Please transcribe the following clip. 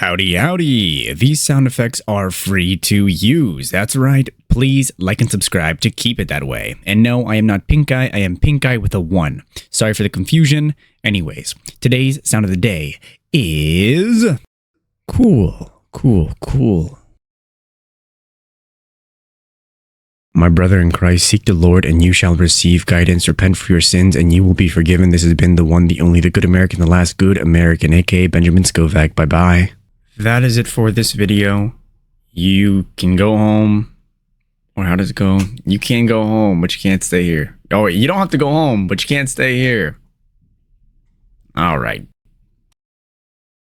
Howdy, howdy. These sound effects are free to use. That's right. Please like and subscribe to keep it that way. And no, I am not Pink Eye. I am Pink Eye with a 1. Sorry for the confusion. Anyways, today's sound of the day is cool. My brother in Christ, seek the Lord and you shall receive guidance. Repent for your sins and you will be forgiven. This has been the one, the only, the good American, the last good American, aka Benjamin Scovach. Bye-bye. That is it for this video. You can go home. Or how does it go? You can go home, but you can't stay here. Oh, wait, you don't have to go home, but you can't stay here. All right.